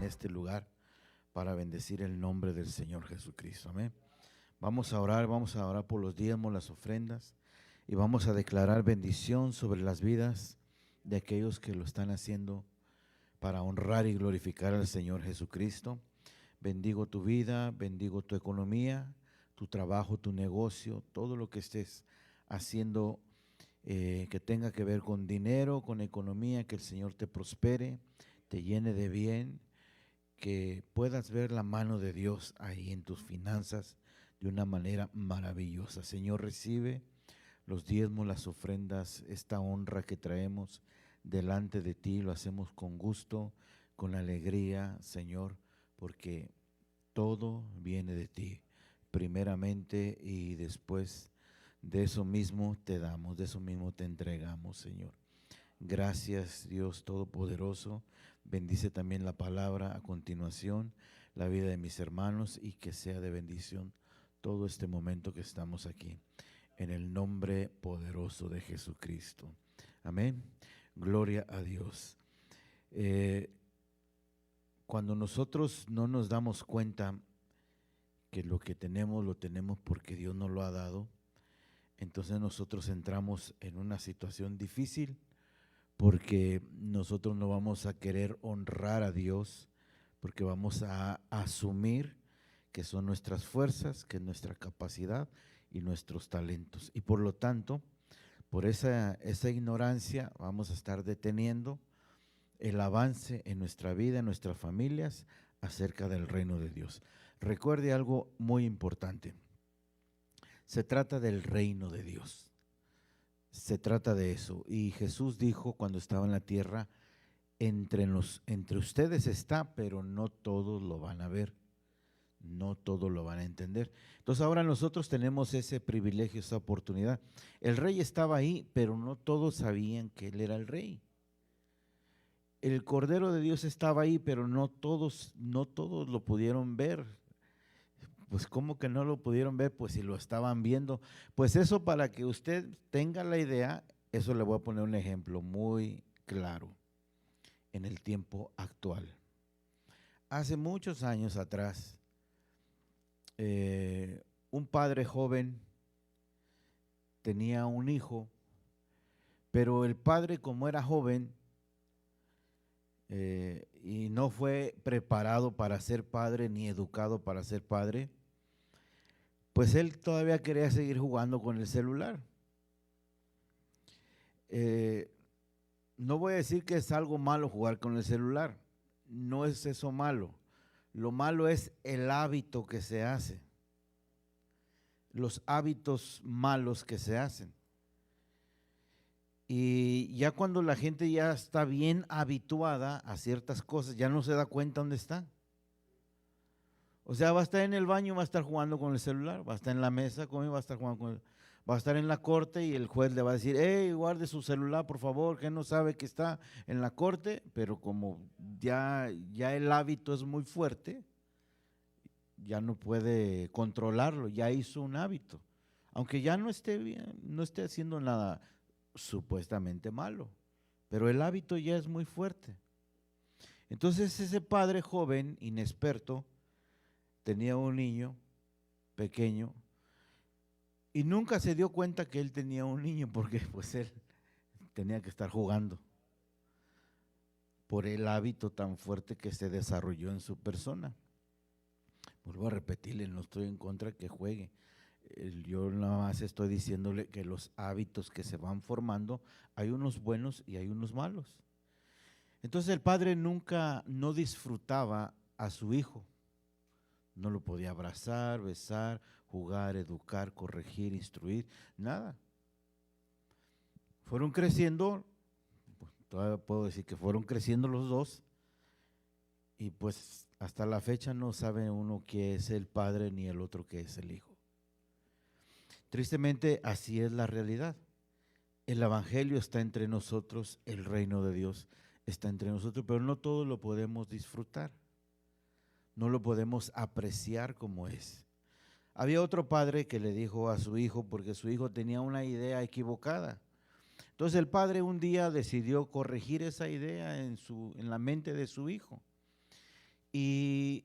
este lugar para bendecir el nombre del Señor Jesucristo. Amén. Vamos a orar por los diezmos, las ofrendas, y vamos a declarar bendición sobre las vidas de aquellos que lo están haciendo para honrar y glorificar al Señor Jesucristo. Bendigo tu vida, bendigo tu economía, tu trabajo, tu negocio, todo lo que estés haciendo que tenga que ver con dinero, con economía, que el Señor te prospere, te llene de bien, que puedas ver la mano de Dios ahí en tus finanzas de una manera maravillosa. Señor, recibe los diezmos, las ofrendas, esta honra que traemos delante de ti, lo hacemos con gusto, con alegría, Señor, porque todo viene de ti, primeramente, y después de eso mismo te damos, de eso mismo te entregamos, Señor. Gracias, Dios Todopoderoso. Bendice también la palabra a continuación, la vida de mis hermanos, y que sea de bendición todo este momento que estamos aquí. En el nombre poderoso de Jesucristo. Amén. Gloria a Dios. Cuando nosotros no nos damos cuenta que lo que tenemos lo tenemos porque Dios nos lo ha dado, entonces nosotros entramos en una situación difícil, porque nosotros no vamos a querer honrar a Dios, porque vamos a asumir que son nuestras fuerzas, que es nuestra capacidad y nuestros talentos. Y por lo tanto, por esa ignorancia vamos a estar deteniendo el avance en nuestra vida, en nuestras familias, acerca del reino de Dios. Recuerde algo muy importante. Se trata del reino de Dios. Se trata de eso. Y Jesús dijo cuando estaba en la tierra, entre ustedes está, pero no todos lo van a ver, no todos lo van a entender. Entonces ahora nosotros tenemos ese privilegio, esa oportunidad. El rey estaba ahí, pero no todos sabían que él era el rey. El Cordero de Dios estaba ahí, pero no todos lo pudieron ver. Pues ¿cómo que no lo pudieron ver? Pues si lo estaban viendo. Pues eso, para que usted tenga la idea, eso le voy a poner un ejemplo muy claro en el tiempo actual. Hace muchos años atrás, un padre joven tenía un hijo, pero el padre, como era joven y no fue preparado para ser padre ni educado para ser padre, pues él todavía quería seguir jugando con el celular. No voy a decir que es algo malo jugar con el celular, no es eso malo. Lo malo es el hábito que se hace, los hábitos malos que se hacen. Y ya cuando la gente ya está bien habituada a ciertas cosas, ya no se da cuenta dónde está. O sea, va a estar en el baño, va a estar jugando con el celular, va a estar en la mesa, va a estar jugando con va a estar en la corte y el juez le va a decir, hey, guarde su celular, por favor, que no sabe que está en la corte, pero como ya el hábito es muy fuerte, ya no puede controlarlo, ya hizo un hábito. Aunque ya no esté bien, no esté haciendo nada supuestamente malo, pero el hábito ya es muy fuerte. Entonces ese padre joven, inexperto, tenía un niño pequeño y nunca se dio cuenta que él tenía un niño, porque pues él tenía que estar jugando por el hábito tan fuerte que se desarrolló en su persona. Vuelvo a repetirle, no estoy en contra que juegue. Yo nada más estoy diciéndole que los hábitos que se van formando, hay unos buenos y hay unos malos. Entonces el padre nunca no disfrutaba a su hijo. No lo podía abrazar, besar, jugar, educar, corregir, instruir, nada. Fueron creciendo, todavía puedo decir que fueron creciendo los dos, y pues hasta la fecha no sabe uno qué es el padre ni el otro qué es el hijo. Tristemente, así es la realidad. El evangelio está entre nosotros, el reino de Dios está entre nosotros, pero no todo lo podemos disfrutar, no lo podemos apreciar como es. Había otro padre que le dijo a su hijo, porque su hijo tenía una idea equivocada. Entonces el padre un día decidió corregir esa idea en la mente de su hijo. y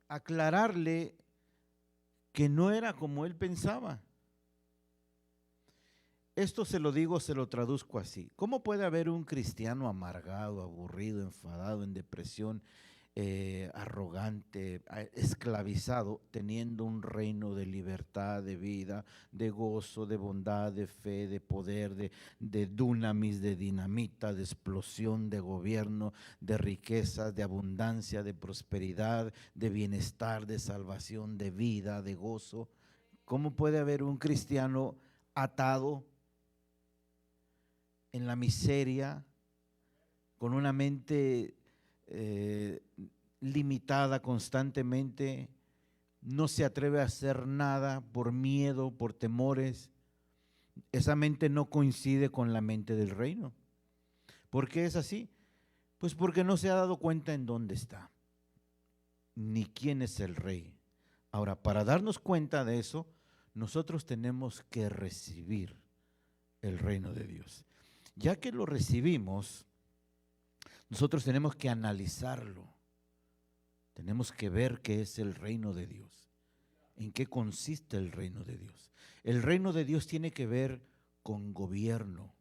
aclararle que no era como él pensaba. Esto se lo digo, se lo traduzco así. ¿Cómo puede haber un cristiano amargado, aburrido, enfadado, en depresión, arrogante, esclavizado, teniendo un reino de libertad, de vida, de gozo, de bondad, de fe, de poder, de dunamis, de dinamita, de explosión, de gobierno, de riquezas, de abundancia, de prosperidad, de bienestar, de salvación, de vida, de gozo? ¿Cómo puede haber un cristiano atado en la miseria, con una mente limitada constantemente, no se atreve a hacer nada por miedo, por temores? Esa mente no coincide con la mente del reino. ¿Por qué es así? Pues porque no se ha dado cuenta en dónde está, ni quién es el rey. Ahora, para darnos cuenta de eso, nosotros tenemos que recibir el reino de Dios. Ya que lo recibimos, nosotros tenemos que analizarlo. Tenemos que ver qué es el reino de Dios. ¿En qué consiste el reino de Dios? El reino de Dios tiene que ver con gobierno,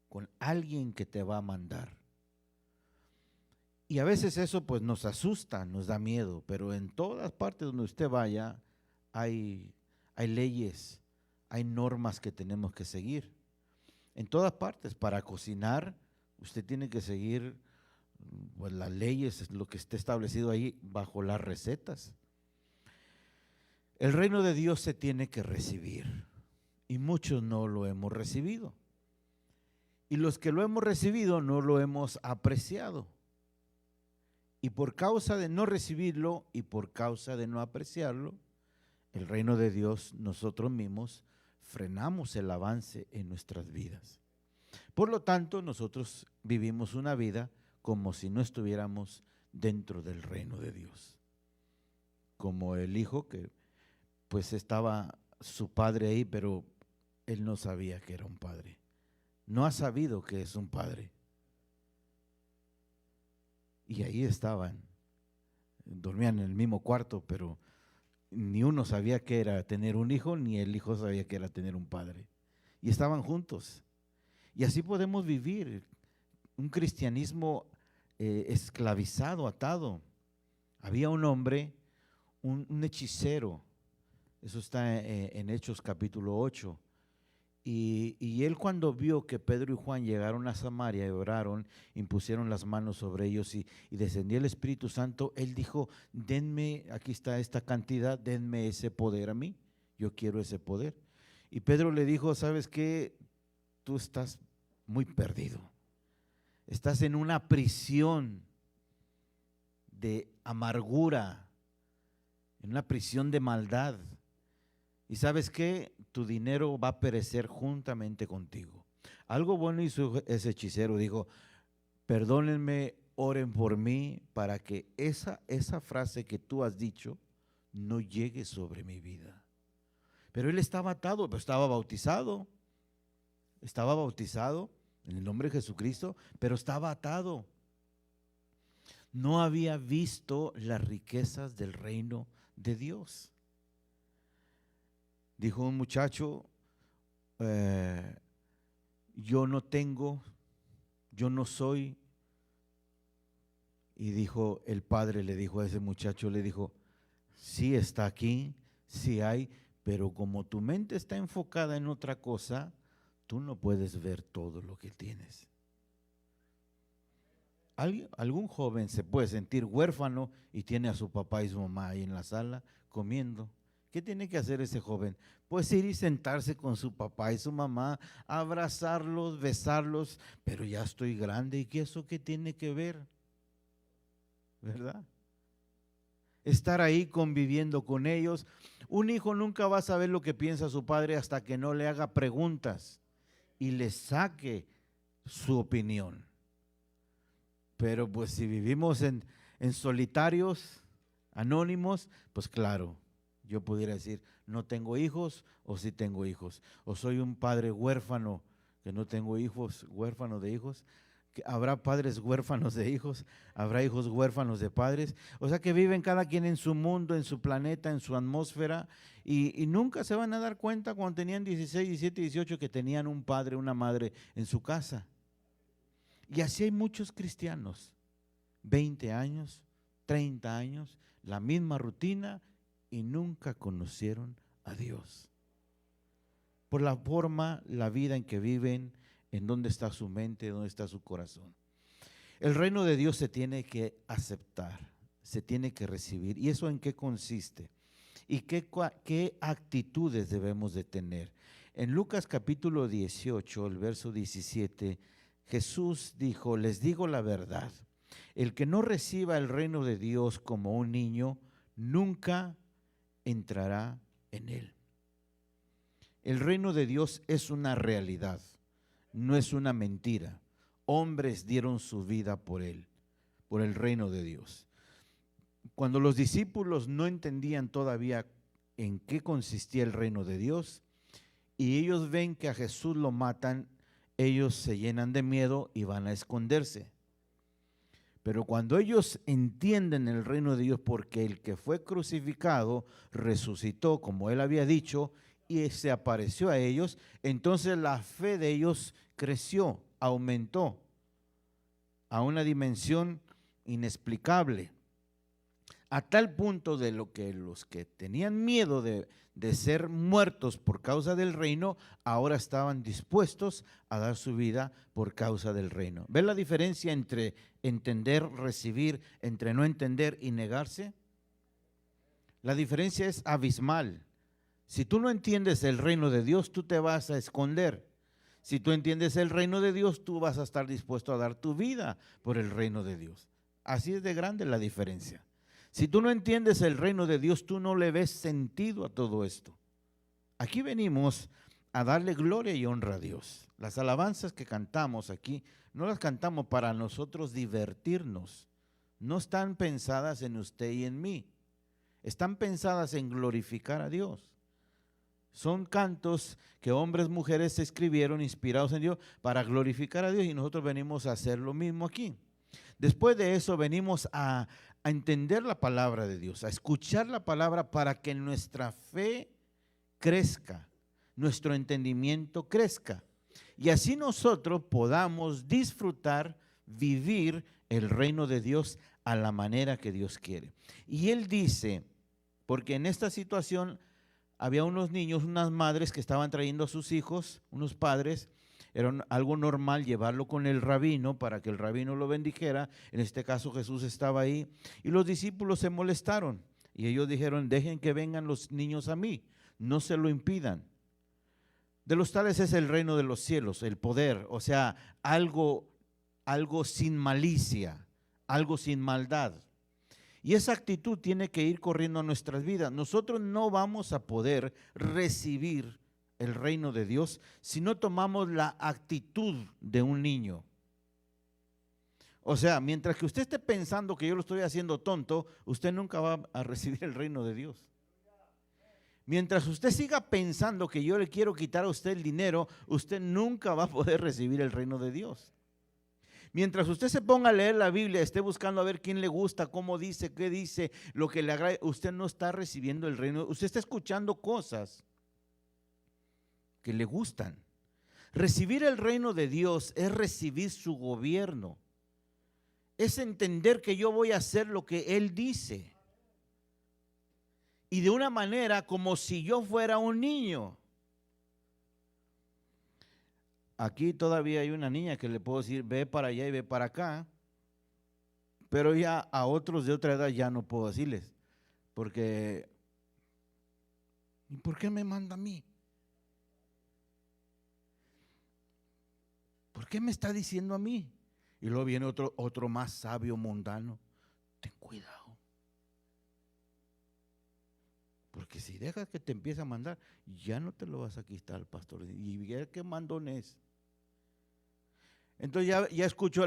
con alguien que te va a mandar. Y a veces eso pues nos asusta, nos da miedo, pero en todas partes donde usted vaya hay leyes, hay normas que tenemos que seguir. En todas partes, para cocinar, usted tiene que seguir pues, las leyes, lo que esté establecido ahí bajo las recetas. El reino de Dios se tiene que recibir y muchos no lo hemos recibido. Y los que lo hemos recibido no lo hemos apreciado. Y por causa de no recibirlo y por causa de no apreciarlo, el reino de Dios nosotros mismos frenamos el avance en nuestras vidas. Por lo tanto, nosotros vivimos una vida como si no estuviéramos dentro del reino de Dios. Como el hijo que pues estaba su padre ahí, pero él no sabía que era un padre. No ha sabido que es un padre. Y ahí estaban, dormían en el mismo cuarto, pero ni uno sabía que era tener un hijo, ni el hijo sabía que era tener un padre. Y estaban juntos. Y así podemos vivir un cristianismo esclavizado, atado. Había un hombre, un hechicero, eso está en Hechos capítulo 8. Y él cuando vio que Pedro y Juan llegaron a Samaria y oraron, impusieron las manos sobre ellos y descendió el Espíritu Santo, él dijo, denme, aquí está esta cantidad, denme ese poder a mí, yo quiero ese poder. Y Pedro le dijo, ¿sabes qué? Tú estás muy perdido, estás en una prisión de amargura, en una prisión de maldad. Y ¿sabes qué? Tu dinero va a perecer juntamente contigo. Algo bueno hizo ese hechicero, dijo, perdónenme, oren por mí para que esa frase que tú has dicho no llegue sobre mi vida. Pero él estaba atado, pero estaba bautizado en el nombre de Jesucristo, pero estaba atado. No había visto las riquezas del reino de Dios. Dijo un muchacho, yo no tengo, yo no soy. Y dijo, el padre le dijo a ese muchacho, le dijo, sí está aquí, sí hay, pero como tu mente está enfocada en otra cosa, tú no puedes ver todo lo que tienes. Algún joven se puede sentir huérfano y tiene a su papá y su mamá ahí en la sala comiendo. ¿Qué tiene que hacer ese joven? Pues ir y sentarse con su papá y su mamá, abrazarlos, besarlos, pero ya estoy grande, ¿y qué eso qué tiene que ver? ¿Verdad? Estar ahí conviviendo con ellos. Un hijo nunca va a saber lo que piensa su padre hasta que no le haga preguntas y le saque su opinión. Pero pues si vivimos en solitarios, anónimos, pues claro, yo pudiera decir, no tengo hijos o sí tengo hijos. O soy un padre huérfano que no tengo hijos, huérfano de hijos. que habrá padres huérfanos de hijos, habrá hijos huérfanos de padres. O sea que viven cada quien en su mundo, en su planeta, en su atmósfera, y nunca se van a dar cuenta cuando tenían 16, 17, 18 que tenían un padre, una madre en su casa. Y así hay muchos cristianos, 20 años, 30 años, la misma rutina y nunca conocieron a Dios. Por la forma, la vida en que viven, en dónde está su mente, dónde está su corazón. El reino de Dios se tiene que aceptar, se tiene que recibir. ¿Y eso en qué consiste? ¿Y qué actitudes debemos de tener? En Lucas capítulo 18, el verso 17, Jesús dijo, les digo la verdad, el que no reciba el reino de Dios como un niño, nunca entrará en él. El reino de Dios es una realidad, no es una mentira. Hombres dieron su vida por él, por el reino de Dios. Cuando los discípulos no entendían todavía en qué consistía el reino de Dios, y ellos ven que a Jesús lo matan, ellos se llenan de miedo y van a esconderse. Pero cuando ellos entienden el reino de Dios, porque el que fue crucificado resucitó, como él había dicho, y se apareció a ellos, entonces la fe de ellos creció, aumentó a una dimensión inexplicable, a tal punto de lo que los que tenían miedo de ser muertos por causa del reino, ahora estaban dispuestos a dar su vida por causa del reino. ¿Ven la diferencia entre entender, recibir, entre no entender y negarse? La diferencia es abismal. Si tú no entiendes el reino de Dios, tú te vas a esconder. Si tú entiendes el reino de Dios, tú vas a estar dispuesto a dar tu vida por el reino de Dios. Así es de grande la diferencia. Si tú no entiendes el reino de Dios, tú no le ves sentido a todo esto. Aquí venimos a darle gloria y honra a Dios. Las alabanzas que cantamos aquí, no las cantamos para nosotros divertirnos. No están pensadas en usted y en mí. Están pensadas en glorificar a Dios. Son cantos que hombres, mujeres escribieron inspirados en Dios para glorificar a Dios, y nosotros venimos a hacer lo mismo aquí. Después de eso venimos a entender la palabra de Dios, a escuchar la palabra para que nuestra fe crezca, nuestro entendimiento crezca, y así nosotros podamos disfrutar, vivir el reino de Dios a la manera que Dios quiere. Y Él dice, porque en esta situación había unos niños, unas madres que estaban trayendo a sus hijos, unos padres. Era algo normal llevarlo con el rabino para que el rabino lo bendijera. En este caso Jesús estaba ahí y los discípulos se molestaron y ellos dijeron, dejen que vengan los niños a mí, no se lo impidan. De los tales es el reino de los cielos, el poder, o sea, algo sin malicia, algo sin maldad. Y esa actitud tiene que ir corriendo a nuestras vidas. Nosotros no vamos a poder recibir el reino de Dios si no tomamos la actitud de un niño. O sea, mientras que usted esté pensando que yo lo estoy haciendo tonto, usted nunca va a recibir el reino de Dios. Mientras usted siga pensando que yo le quiero quitar a usted el dinero, usted nunca va a poder recibir el reino de Dios. Mientras usted se ponga a leer la Biblia, esté buscando a ver quién le gusta, cómo dice, qué dice, lo que le agrada, usted no está recibiendo el reino. Usted está escuchando cosas que le gustan. Recibir el reino de Dios es recibir su gobierno. Es entender que yo voy a hacer lo que Él dice. Y de una manera como si yo fuera un niño. Aquí todavía hay una niña que le puedo decir, ve para allá y ve para acá, pero ya a otros de otra edad ya no puedo decirles, porque, ¿y por qué me manda a mí? ¿Por qué me está diciendo a mí? Y luego viene otro más sabio mundano, ten cuidado, porque si dejas que te empiece a mandar, ya no te lo vas a quitar, pastor, y ya qué mandón es. Entonces ya escuchó,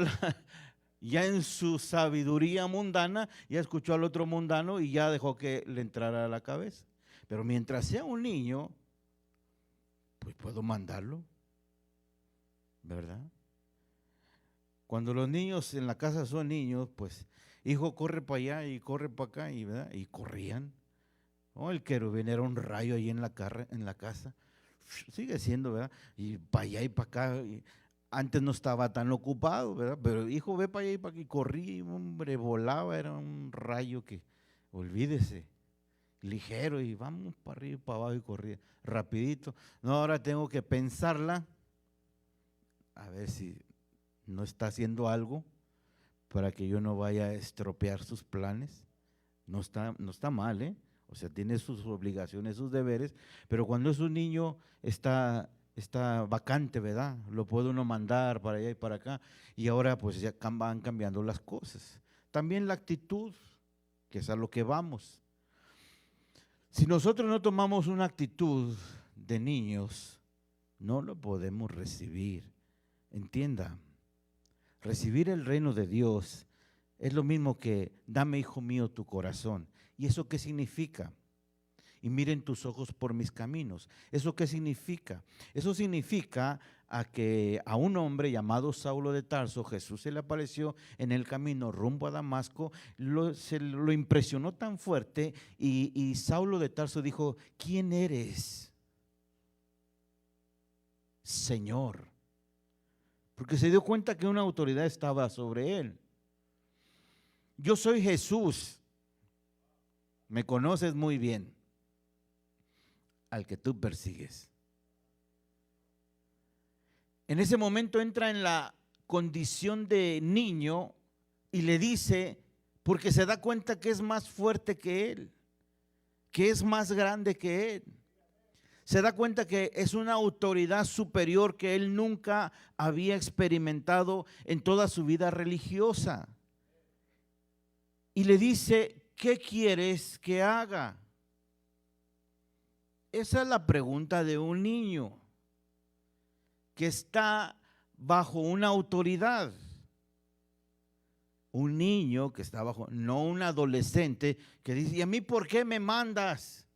ya en su sabiduría mundana, ya escuchó al otro mundano y ya dejó que le entrara a la cabeza. Pero mientras sea un niño, pues puedo mandarlo, ¿verdad? Cuando los niños en la casa son niños, pues, hijo, corre para allá y corre para acá, y, ¿verdad? Y corrían. Oh, el querubín era un rayo ahí en la casa. Sigue siendo, ¿verdad? Y para allá y para acá. Antes no estaba tan ocupado, ¿verdad? Pero hijo, ve para allá y para aquí. Corría y, hombre, volaba. Era un rayo que, olvídese, ligero, y vamos para arriba y para abajo y corría rapidito. No, ahora tengo que pensarla, a ver si no está haciendo algo para que yo no vaya a estropear sus planes. No está mal, ¿eh? O sea, tiene sus obligaciones, sus deberes, pero cuando es un niño está vacante, ¿verdad? Lo puede uno mandar para allá y para acá, y ahora pues ya van cambiando las cosas. También la actitud, que es a lo que vamos. Si nosotros no tomamos una actitud de niños, no lo podemos recibir. Entienda, recibir el reino de Dios es lo mismo que dame, hijo mío, tu corazón. ¿Y eso qué significa? Y miren tus ojos por mis caminos. ¿Eso qué significa? Eso significa a que a un hombre llamado Saulo de Tarso, Jesús se le apareció en el camino rumbo a Damasco, se lo impresionó tan fuerte y Saulo de Tarso dijo, ¿quién eres, Señor? Porque se dio cuenta que una autoridad estaba sobre él. Yo soy Jesús, me conoces muy bien, al que tú persigues. En ese momento entra en la condición de niño y le dice, porque se da cuenta que es más fuerte que él, que es más grande que él. Se da cuenta que es una autoridad superior que él nunca había experimentado en toda su vida religiosa. Y le dice, ¿qué quieres que haga? Esa es la pregunta de un niño que está bajo una autoridad. Un niño que está bajo, no un adolescente que dice, ¿y a mí por qué me mandas?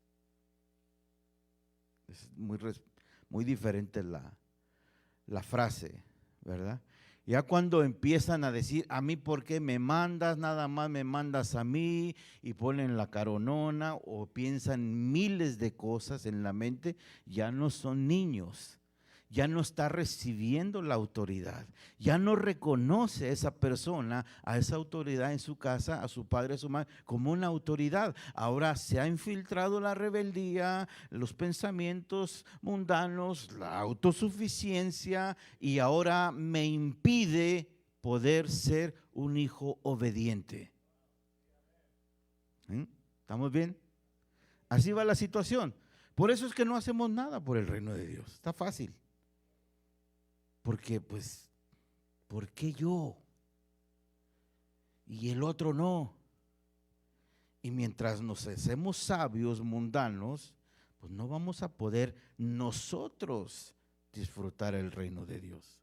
Es muy diferente la frase, ¿verdad? Ya cuando empiezan a decir, a mí por qué me mandas, nada más me mandas a mí, y ponen la caronona o piensan miles de cosas en la mente, ya no son niños, ya no está recibiendo la autoridad, ya no reconoce a esa persona, a esa autoridad en su casa, a su padre, a su madre, como una autoridad. Ahora se ha infiltrado la rebeldía, los pensamientos mundanos, la autosuficiencia, y ahora me impide poder ser un hijo obediente. ¿Estamos bien? Así va la situación. Por eso es que no hacemos nada por el reino de Dios. Está fácil. Porque pues, ¿por qué yo? Y el otro no. Y mientras nos hacemos sabios mundanos, pues no vamos a poder nosotros disfrutar el reino de Dios.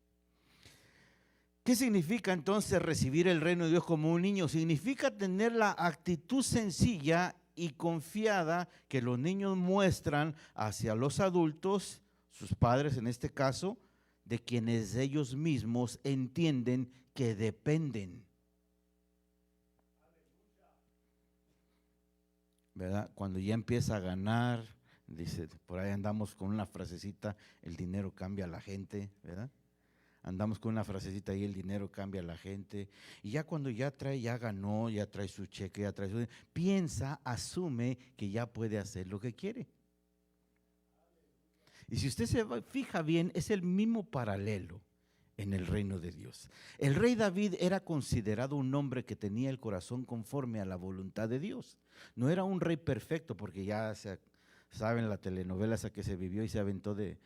¿Qué significa entonces recibir el reino de Dios como un niño? Significa tener la actitud sencilla y confiada que los niños muestran hacia los adultos, sus padres en este caso, de quienes ellos mismos entienden que dependen. ¿Verdad? Cuando ya empieza a ganar, dice, por ahí andamos con una frasecita, el dinero cambia a la gente, ¿verdad? Andamos con una frasecita ahí, el dinero cambia a la gente. Y ya cuando ya ganó, ya trae su cheque, ya trae su, piensa, asume que ya puede hacer lo que quiere. Y si usted se fija bien, es el mismo paralelo en el reino de Dios. El rey David era considerado un hombre que tenía el corazón conforme a la voluntad de Dios. No era un rey perfecto, porque ya saben la telenovela esa que se vivió y se aventó de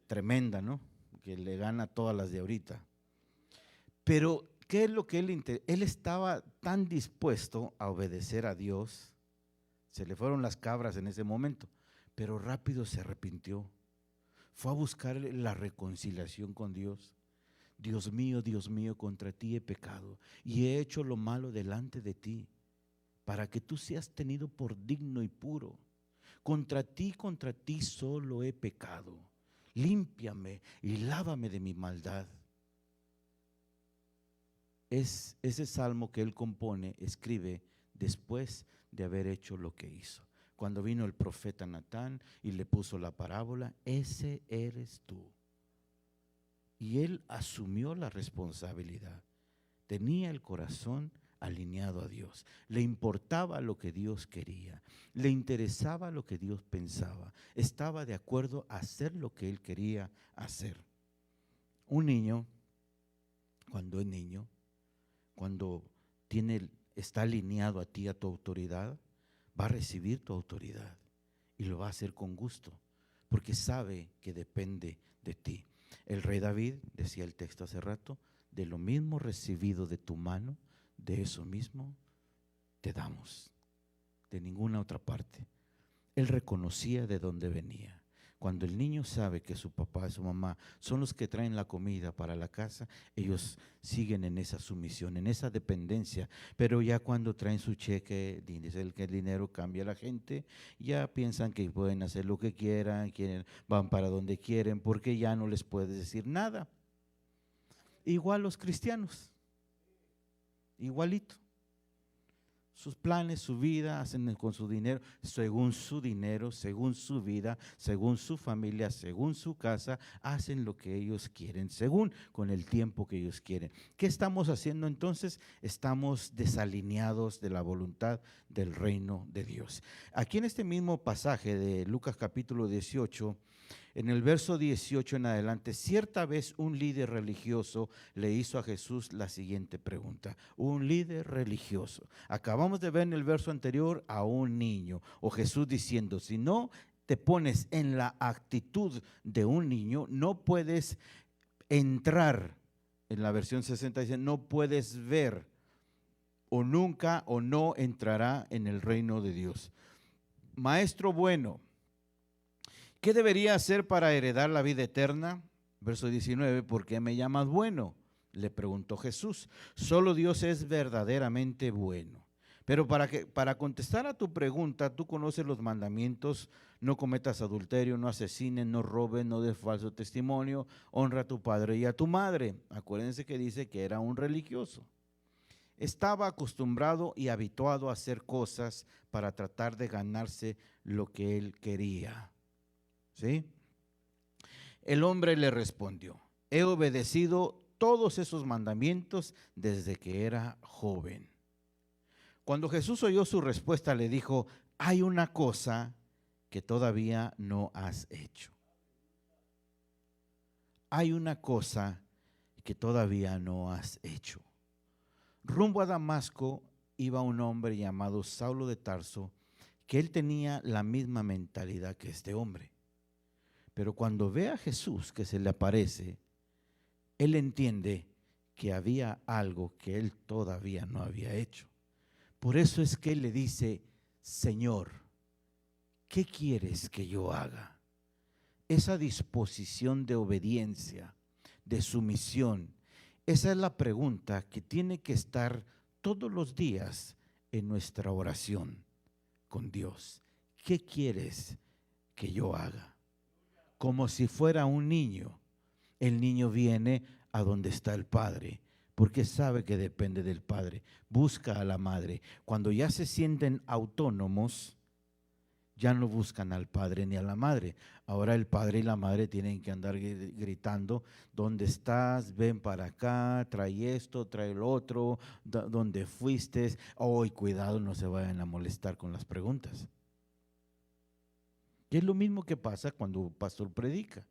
tremenda, ¿no? Que le gana todas las de ahorita. Pero, ¿qué es lo que él estaba tan dispuesto a obedecer a Dios? Se le fueron las cabras en ese momento, pero rápido se arrepintió. Fue a buscar la reconciliación con Dios. Dios mío, contra ti he pecado y he hecho lo malo delante de ti, para que tú seas tenido por digno y puro. Contra ti solo he pecado. Límpiame y lávame de mi maldad. es ese salmo que él compone, escribe después de haber hecho lo que hizo. Cuando vino el profeta Natán y le puso la parábola, ese eres tú. Y él asumió la responsabilidad. Tenía el corazón alineado a Dios. Le importaba lo que Dios quería. Le interesaba lo que Dios pensaba. Estaba de acuerdo a hacer lo que él quería hacer. Un niño, cuando es niño, cuando está alineado a ti, a tu autoridad, va a recibir tu autoridad y lo va a hacer con gusto, porque sabe que depende de ti. El rey David, decía el texto hace rato, de lo mismo recibido de tu mano, de eso mismo te damos, de ninguna otra parte. Él reconocía de dónde venía. Cuando el niño sabe que su papá y su mamá son los que traen la comida para la casa, ellos siguen en esa sumisión, en esa dependencia. Pero ya cuando traen su cheque, dice que el dinero cambia a la gente, ya piensan que pueden hacer lo que quieran, van para donde quieren, porque ya no les puedes decir nada. Igual los cristianos, igualito. Sus planes, su vida, hacen con su dinero, según su vida, según su familia, según su casa, hacen lo que ellos quieren, según con el tiempo que ellos quieren. ¿Qué estamos haciendo entonces? Estamos desalineados de la voluntad del reino de Dios. Aquí en este mismo pasaje de Lucas capítulo 18, en el verso 18 en adelante, cierta vez un líder religioso le hizo a Jesús la siguiente pregunta. Un líder religioso. Acabamos de ver en el verso anterior a un niño, o Jesús diciendo, si no te pones en la actitud de un niño, no puedes entrar, en la versión 60 dice, no puedes ver, o nunca o no entrará en el reino de Dios. Maestro bueno, ¿qué debería hacer para heredar la vida eterna? Verso 19, ¿por qué me llamas bueno? Le preguntó Jesús. Solo Dios es verdaderamente bueno. Pero para contestar a tu pregunta, tú conoces los mandamientos: no cometas adulterio, no asesines, no robes, no des falso testimonio, honra a tu padre y a tu madre. Acuérdense que dice que era un religioso. Estaba acostumbrado y habituado a hacer cosas para tratar de ganarse lo que él quería. ¿Sí? El hombre le respondió, he obedecido todos esos mandamientos desde que era joven. Cuando Jesús oyó su respuesta, le dijo, hay una cosa que todavía no has hecho. Hay una cosa que todavía no has hecho. Rumbo a Damasco iba un hombre llamado Saulo de Tarso, que él tenía la misma mentalidad que este hombre. Pero cuando ve a Jesús que se le aparece, él entiende que había algo que él todavía no había hecho. Por eso es que él le dice, Señor, ¿qué quieres que yo haga? Esa disposición de obediencia, de sumisión, esa es la pregunta que tiene que estar todos los días en nuestra oración con Dios. ¿Qué quieres que yo haga? Como si fuera un niño. El niño viene a donde está el padre, porque sabe que depende del padre. Busca a la madre. Cuando ya se sienten autónomos, ya no buscan al padre ni a la madre. Ahora el padre y la madre tienen que andar gritando, ¿dónde estás? Ven para acá, trae esto, trae lo otro, ¿dónde fuiste? Oh, y cuidado, no se vayan a molestar con las preguntas. Y es lo mismo que pasa cuando un pastor predica.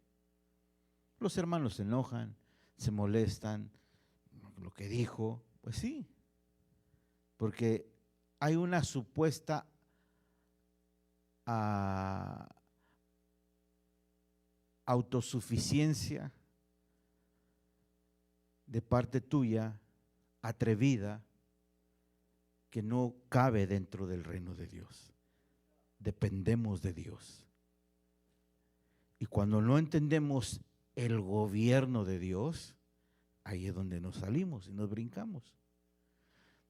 Los hermanos se enojan, se molestan, lo que dijo, pues sí, porque hay una supuesta autosuficiencia de parte tuya, atrevida, que no cabe dentro del reino de Dios. Dependemos de Dios. Y cuando no entendemos el gobierno de Dios, ahí es donde nos salimos y nos brincamos.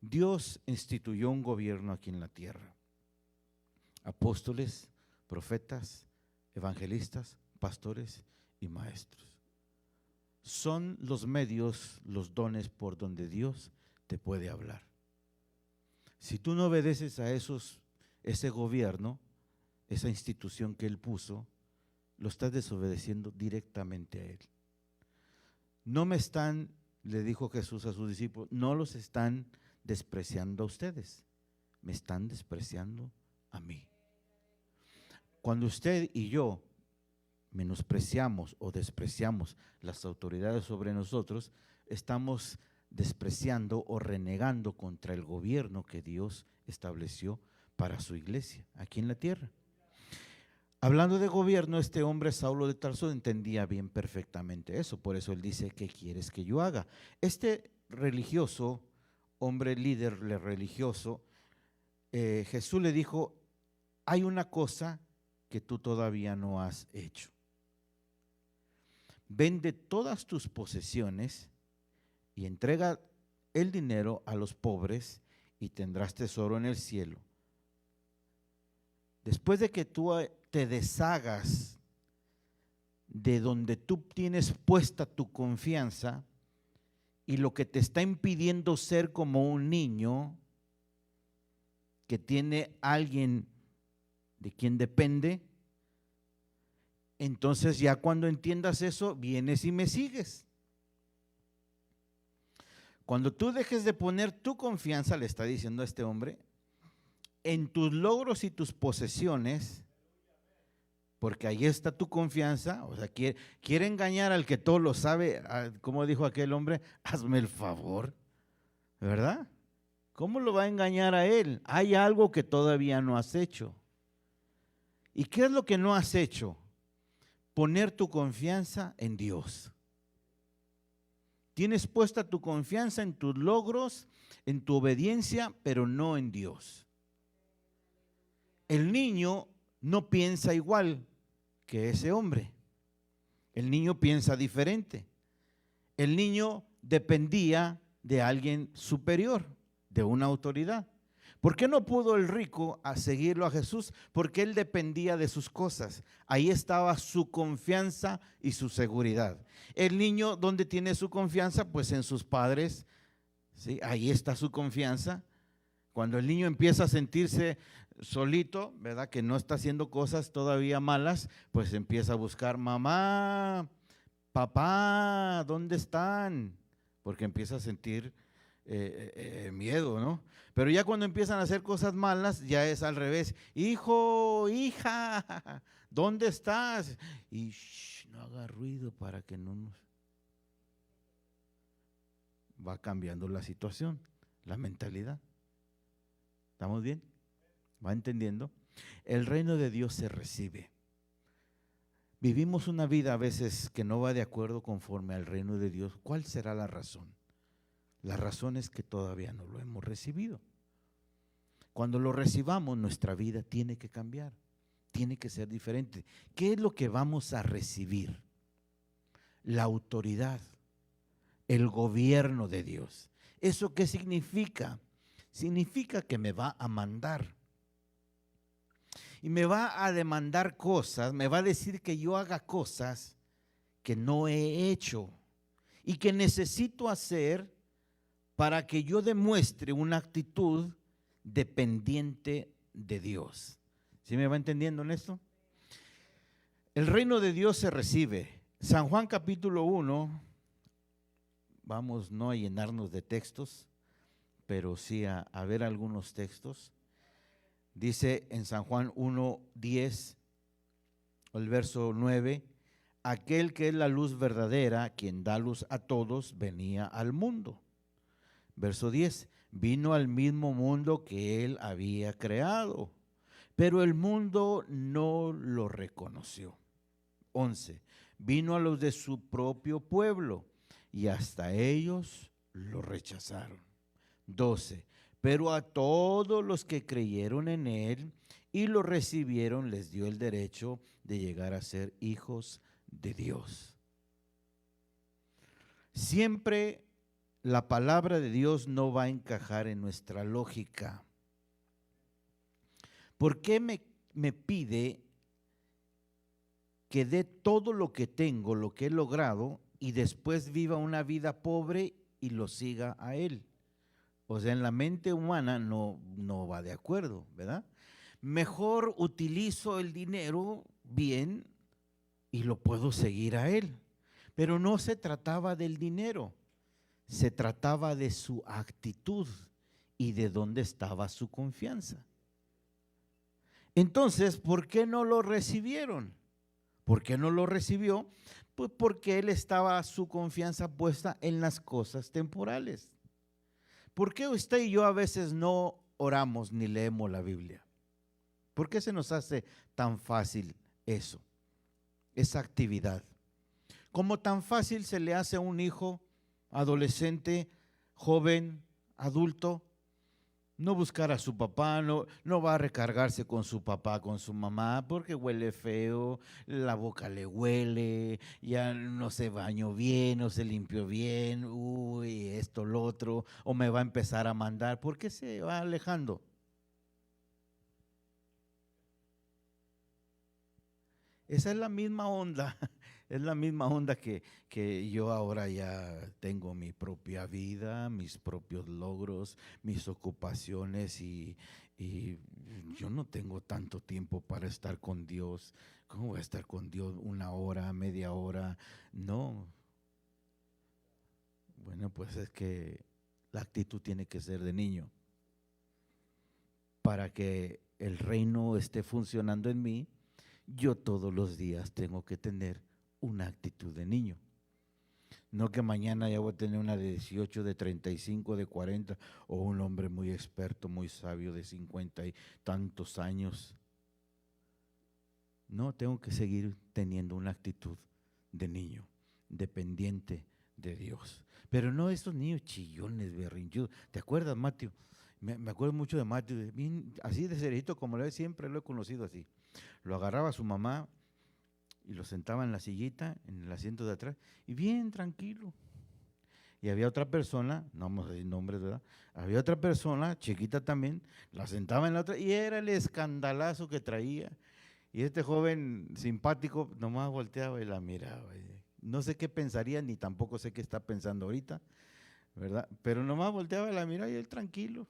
Dios instituyó un gobierno aquí en la tierra. Apóstoles, profetas, evangelistas, pastores y maestros. Son los medios, los dones por donde Dios te puede hablar. Si tú no obedeces a ese gobierno, esa institución que Él puso, lo estás desobedeciendo directamente a Él. No me están, le dijo Jesús a sus discípulos, no los están despreciando a ustedes, me están despreciando a mí. Cuando usted y yo menospreciamos o despreciamos las autoridades sobre nosotros, estamos despreciando o renegando contra el gobierno que Dios estableció para su iglesia aquí en la tierra. Hablando de gobierno, este hombre Saulo de Tarso entendía bien perfectamente eso, por eso él dice, ¿qué quieres que yo haga? Este religioso, hombre líder religioso, Jesús le dijo, hay una cosa que tú todavía no has hecho. Vende todas tus posesiones y entrega el dinero a los pobres y tendrás tesoro en el cielo. Después de que tú te deshagas de donde tú tienes puesta tu confianza y lo que te está impidiendo ser como un niño que tiene alguien de quien depende, entonces ya cuando entiendas eso, vienes y me sigues. Cuando tú dejes de poner tu confianza, le está diciendo a este hombre, en tus logros y tus posesiones, porque ahí está tu confianza, o sea, quiere engañar al que todo lo sabe, como dijo aquel hombre, hazme el favor, ¿verdad? ¿Cómo lo va a engañar a él? Hay algo que todavía no has hecho. ¿Y qué es lo que no has hecho? Poner tu confianza en Dios. Tienes puesta tu confianza en tus logros, en tu obediencia, pero no en Dios. El niño no piensa igual que ese hombre. El niño piensa diferente. El niño dependía de alguien superior, de una autoridad. ¿Por qué no pudo el rico seguirlo a Jesús? Porque él dependía de sus cosas. Ahí estaba su confianza y su seguridad. El niño, ¿dónde tiene su confianza? Pues en sus padres. ¿Sí? Ahí está su confianza. Cuando el niño empieza a sentirse solito, ¿verdad? Que no está haciendo cosas todavía malas, pues empieza a buscar, mamá, papá, ¿dónde están? Porque empieza a sentir miedo, ¿no? Pero ya cuando empiezan a hacer cosas malas, ya es al revés. Hijo, hija, ¿dónde estás? Y no haga ruido para que no nos... Va cambiando la situación, la mentalidad. ¿Estamos bien? ¿Va entendiendo? El reino de Dios se recibe. Vivimos una vida a veces que no va de acuerdo conforme al reino de Dios. ¿Cuál será la razón? La razón es que todavía no lo hemos recibido. Cuando lo recibamos, nuestra vida tiene que cambiar, tiene que ser diferente. ¿Qué es lo que vamos a recibir? La autoridad, el gobierno de Dios. ¿Eso qué significa? Significa que me va a mandar. Y me va a demandar cosas, me va a decir que yo haga cosas que no he hecho y que necesito hacer para que yo demuestre una actitud dependiente de Dios. ¿Sí me va entendiendo en esto? El reino de Dios se recibe. San Juan capítulo 1, vamos no a llenarnos de textos, pero sí a ver algunos textos. Dice en San Juan 1:10, el verso 9, aquel que es la luz verdadera, quien da luz a todos, venía al mundo. Verso 10, vino al mismo mundo que él había creado, pero el mundo no lo reconoció. 11, vino a los de su propio pueblo y hasta ellos lo rechazaron. 12, pero a todos los que creyeron en él y lo recibieron les dio el derecho de llegar a ser hijos de Dios. Siempre la palabra de Dios no va a encajar en nuestra lógica. ¿Por qué me pide que dé todo lo que tengo, lo que he logrado, y después viva una vida pobre y lo siga a él? O sea, en la mente humana no va de acuerdo, ¿verdad? Mejor utilizo el dinero bien y lo puedo seguir a él. Pero no se trataba del dinero, se trataba de su actitud y de dónde estaba su confianza. Entonces, ¿por qué no lo recibieron? ¿Por qué no lo recibió? Pues porque él estaba su confianza puesta en las cosas temporales. ¿Por qué usted y yo a veces no oramos ni leemos la Biblia? ¿Por qué se nos hace tan fácil eso, esa actividad? Como tan fácil se le hace a un hijo, adolescente, joven, adulto, no buscar a su papá, no va a recargarse con su papá, con su mamá, porque huele feo, la boca le huele, ya no se bañó bien, no se limpió bien, uy, esto, lo otro, o me va a empezar a mandar. ¿Por qué se va alejando? Esa es la misma onda, es la misma onda que yo ahora ya tengo mi propia vida, mis propios logros, mis ocupaciones y yo no tengo tanto tiempo para estar con Dios. ¿Cómo voy a estar con Dios una hora, media hora? No. Bueno, pues es que la actitud tiene que ser de niño para que el reino esté funcionando en mí. Yo todos los días tengo que tener una actitud de niño. No que mañana ya voy a tener una de 18, de 35, de 40 o un hombre muy experto, muy sabio de 50 y tantos años. No, tengo que seguir teniendo una actitud de niño, dependiente de Dios. Pero no esos niños chillones, berrinchudos. ¿Te acuerdas, Mateo? Me acuerdo mucho de Mateo, así de cerecito como lo es, siempre lo he conocido así. Lo agarraba su mamá y lo sentaba en la sillita, en el asiento de atrás, y bien tranquilo. Y había otra persona, no vamos a decir nombres, ¿verdad? Había otra persona, chiquita también, la sentaba en la otra, y era el escandalazo que traía. Y este joven simpático nomás volteaba y la miraba. No sé qué pensaría, ni tampoco sé qué está pensando ahorita, ¿verdad? Pero nomás volteaba y la miraba y él tranquilo,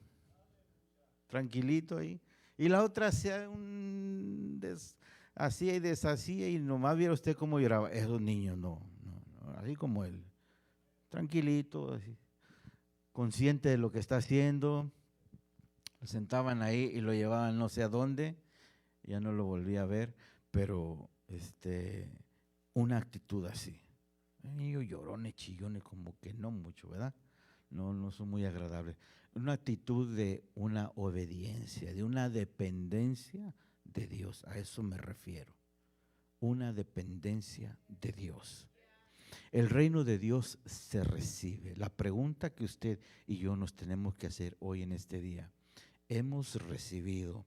tranquilito ahí. Y la otra hacía hacía y deshacía y nomás viera usted cómo lloraba. Esos niños no, así como él, tranquilito, así, consciente de lo que está haciendo. Lo sentaban ahí y lo llevaban no sé a dónde, ya no lo volví a ver, pero una actitud así. Niños llorones, chillones, como que no mucho, ¿verdad? No son muy agradables. Una actitud de una obediencia, de una dependencia de Dios, a eso me refiero. Una dependencia de Dios. El reino de Dios se recibe. La pregunta que usted y yo nos tenemos que hacer hoy en este día, ¿hemos recibido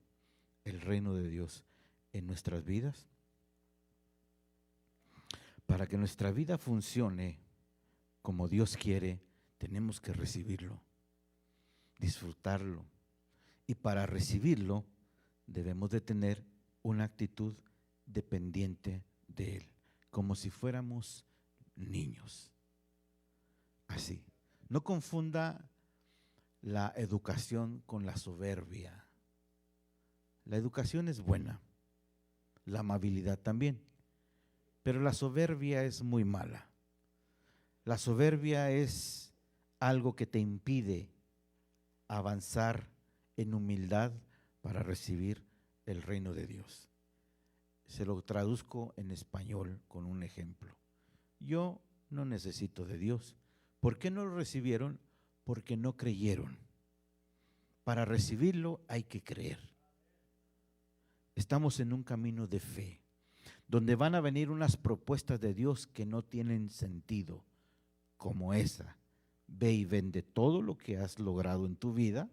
el reino de Dios en nuestras vidas? Para que nuestra vida funcione como Dios quiere, tenemos que recibirlo, disfrutarlo. Y para recibirlo, debemos de tener una actitud dependiente de Él, como si fuéramos niños. Así. No confunda la educación con la soberbia. La educación es buena, la amabilidad también, pero la soberbia es muy mala. La soberbia es algo que te impide avanzar en humildad para recibir el reino de Dios. Se lo traduzco en español con un ejemplo. Yo no necesito de Dios. ¿Por qué no lo recibieron? Porque no creyeron. Para recibirlo hay que creer. Estamos en un camino de fe, donde van a venir unas propuestas de Dios que no tienen sentido, como esa. Ve y vende todo lo que has logrado en tu vida,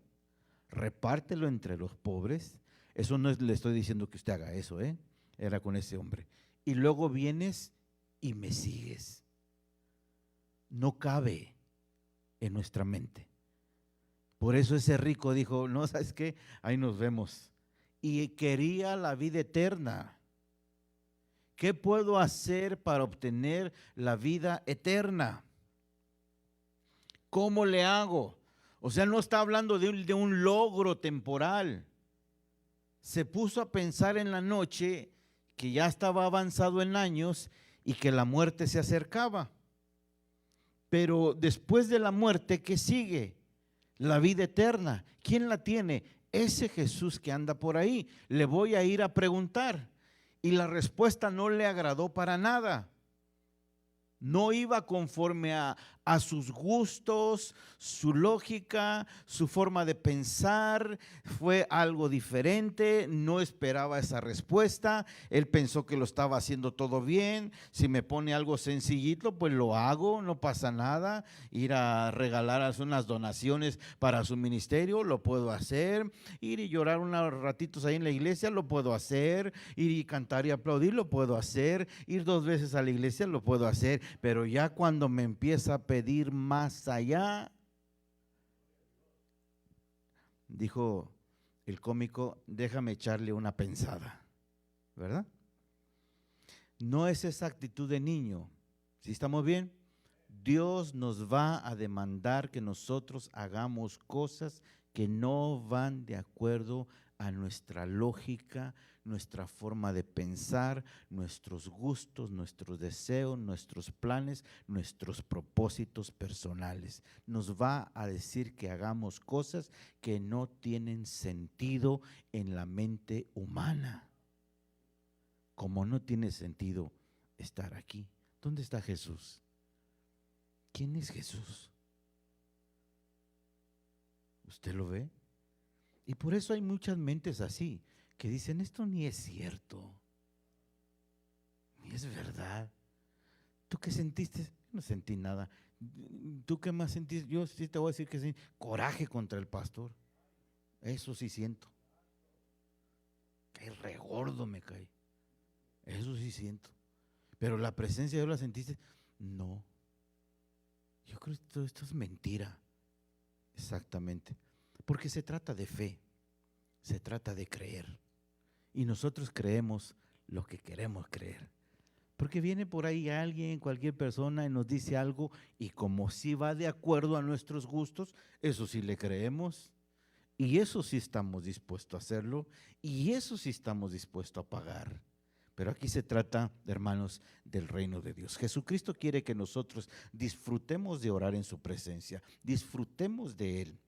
repártelo entre los pobres. Eso no le estoy diciendo que usted haga eso, era con ese hombre. Y luego vienes y me sigues. No cabe en nuestra mente. Por eso ese rico dijo, no, ¿sabes qué? Ahí nos vemos. Y quería la vida eterna. ¿Qué puedo hacer para obtener la vida eterna? ¿Cómo le hago? O sea, no está hablando de un logro temporal. Se puso a pensar en la noche que ya estaba avanzado en años y que la muerte se acercaba. Pero después de la muerte, ¿qué sigue? La vida eterna. ¿Quién la tiene? Ese Jesús que anda por ahí. Le voy a ir a preguntar. Y la respuesta no le agradó para nada. No iba conforme a sus gustos, su lógica, su forma de pensar. Fue algo diferente, no esperaba esa respuesta. Él pensó que lo estaba haciendo todo bien. Si me pone algo sencillito, pues lo hago, no pasa nada. Ir a regalar unas donaciones para su ministerio, lo puedo hacer. Ir y llorar unos ratitos ahí en la iglesia, lo puedo hacer. Ir y cantar y aplaudir, lo puedo hacer. Ir 2 veces a la iglesia, lo puedo hacer. Pero ya cuando me empieza a pedir más allá, dijo el cómico, déjame echarle una pensada, ¿verdad? No es esa actitud de niño. ¿Sí estamos bien? Dios nos va a demandar que nosotros hagamos cosas que no van de acuerdo a nuestra lógica, nuestra forma de pensar, nuestros gustos, nuestros deseos, nuestros planes, nuestros propósitos personales. Nos va a decir que hagamos cosas que no tienen sentido en la mente humana. Como no tiene sentido estar aquí. ¿Dónde está Jesús? ¿Quién es Jesús? ¿Usted lo ve? Y por eso hay muchas mentes así, que dicen, esto ni es cierto, ni es verdad. ¿Tú qué sentiste? No sentí nada. ¿Tú qué más sentiste? Yo sí te voy a decir que sí, coraje contra el pastor. Eso sí siento. Qué regordo me cae. Eso sí siento. Pero la presencia de Dios la sentiste. No. Yo creo que todo esto es mentira. Exactamente. Porque se trata de fe. Se trata de creer. Y nosotros creemos lo que queremos creer. Porque viene por ahí alguien, cualquier persona, y nos dice algo, y como si va de acuerdo a nuestros gustos, eso sí le creemos, y eso sí estamos dispuestos a hacerlo, y eso sí estamos dispuestos a pagar. Pero aquí se trata, hermanos, del reino de Dios. Jesucristo quiere que nosotros disfrutemos de orar en su presencia, disfrutemos de Él.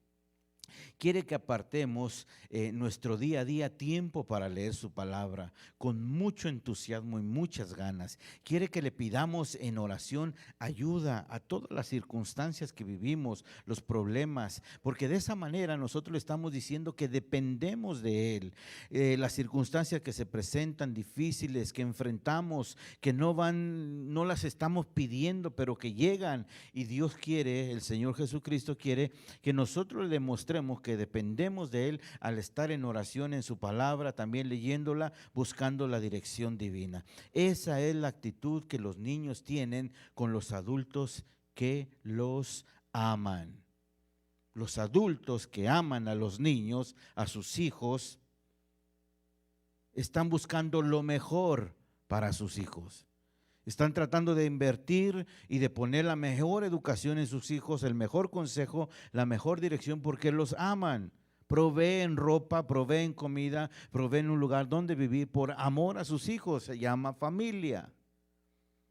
Quiere que apartemos nuestro día a día tiempo para leer su palabra con mucho entusiasmo y muchas ganas. Quiere que le pidamos en oración ayuda a todas las circunstancias que vivimos, los problemas, porque de esa manera nosotros le estamos diciendo que dependemos de Él. Las circunstancias que se presentan difíciles, que enfrentamos, que no las estamos pidiendo, pero que llegan, y Dios quiere, el Señor Jesucristo quiere que nosotros le demostremos que dependemos de Él al estar en oración en su palabra, también leyéndola, buscando la dirección divina. Esa es la actitud que los niños tienen con los adultos que los aman. Los adultos que aman a los niños, a sus hijos, están buscando lo mejor para sus hijos. Están tratando de invertir y de poner la mejor educación en sus hijos, el mejor consejo, la mejor dirección, porque los aman. Proveen ropa, proveen comida, proveen un lugar donde vivir por amor a sus hijos. Se llama familia.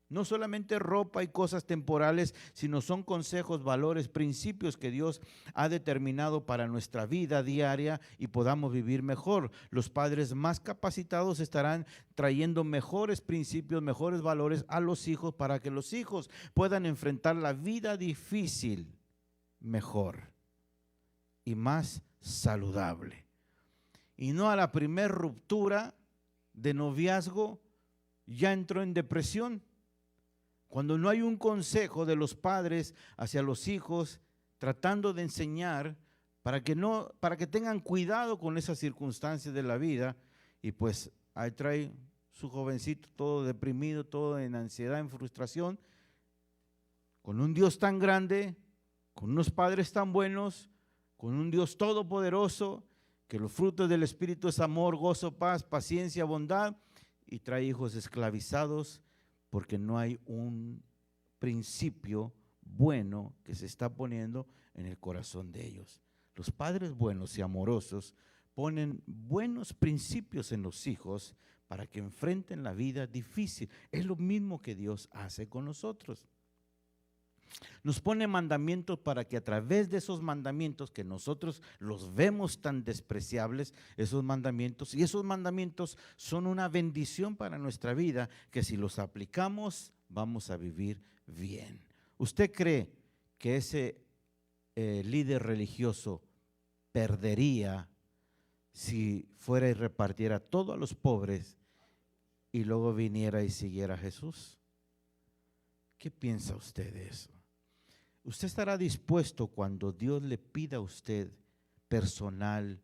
No solamente ropa y cosas temporales, sino son consejos, valores, principios que Dios ha determinado para nuestra vida diaria y podamos vivir mejor. Los padres más capacitados estarán trayendo mejores principios, mejores valores a los hijos para que los hijos puedan enfrentar la vida difícil mejor y más saludable. Y no a la primer ruptura de noviazgo ya entró en depresión. Cuando no hay un consejo de los padres hacia los hijos, tratando de enseñar para que tengan cuidado con esas circunstancias de la vida, y pues ahí trae su jovencito todo deprimido, todo en ansiedad, en frustración, con un Dios tan grande, con unos padres tan buenos, con un Dios todopoderoso, que los frutos del Espíritu es amor, gozo, paz, paciencia, bondad, y trae hijos esclavizados, porque no hay un principio bueno que se está poniendo en el corazón de ellos. Los padres buenos y amorosos ponen buenos principios en los hijos para que enfrenten la vida difícil. Es lo mismo que Dios hace con nosotros. Nos pone mandamientos para que a través de esos mandamientos que nosotros los vemos tan despreciables, esos mandamientos son una bendición para nuestra vida, que si los aplicamos vamos a vivir bien. ¿Usted cree que ese líder religioso perdería si fuera y repartiera todo a los pobres y luego viniera y siguiera a Jesús? ¿Qué piensa usted de eso? ¿Usted estará dispuesto cuando Dios le pida a usted personal,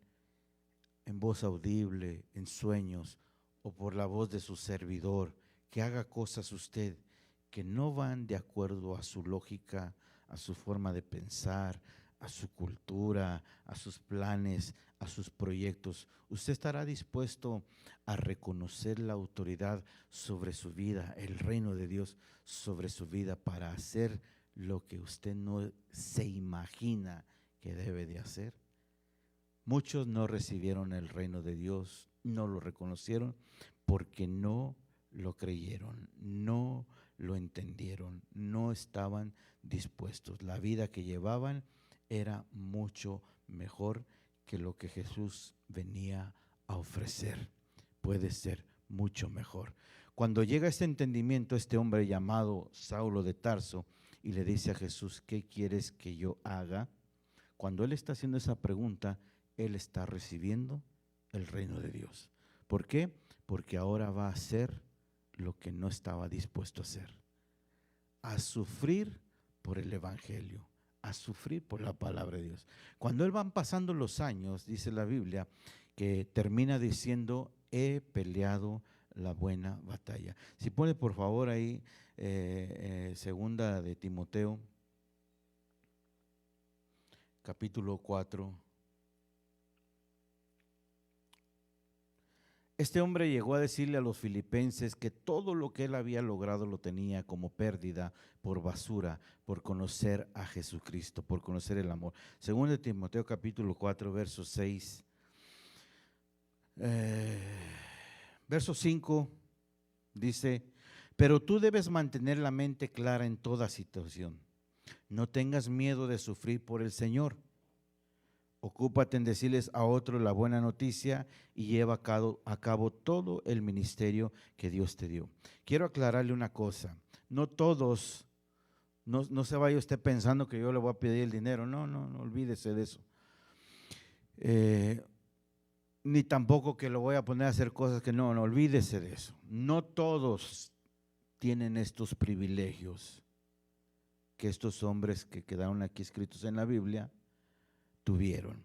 en voz audible, en sueños o por la voz de su servidor, que haga cosas usted que no van de acuerdo a su lógica, a su forma de pensar, a su cultura, a sus planes, a sus proyectos? ¿Usted estará dispuesto a reconocer la autoridad sobre su vida, el reino de Dios sobre su vida, para hacer lo que usted no se imagina que debe de hacer? Muchos no recibieron el reino de Dios, no lo reconocieron porque no lo creyeron, no lo entendieron, no estaban dispuestos. La vida que llevaban era mucho mejor que lo que Jesús venía a ofrecer. Puede ser mucho mejor. Cuando llega este entendimiento, este hombre llamado Saulo de Tarso, y le dice a Jesús: ¿qué quieres que yo haga? Cuando él está haciendo esa pregunta, él está recibiendo el reino de Dios. ¿Por qué? Porque ahora va a hacer lo que no estaba dispuesto a hacer: a sufrir por el evangelio, a sufrir por la palabra de Dios. Cuando él van pasando los años, dice la Biblia, que termina diciendo: he peleado la buena batalla. Si pone por favor ahí segunda de Timoteo, capítulo 4. Este hombre llegó a decirle a los filipenses que todo lo que él había logrado lo tenía como pérdida, por basura, por conocer a Jesucristo, por conocer el amor. Segunda de Timoteo, capítulo 4, verso 6. Verso 5 dice: pero tú debes mantener la mente clara en toda situación. No tengas miedo de sufrir por el Señor. Ocúpate en decirles a otros la buena noticia y lleva a cabo todo el ministerio que Dios te dio. Quiero aclararle una cosa: no todos, no se vaya usted pensando que yo le voy a pedir el dinero. No, olvídese de eso. Ni tampoco que lo voy a poner a hacer cosas que no, olvídese de eso. No todos tienen estos privilegios que estos hombres que quedaron aquí escritos en la Biblia tuvieron,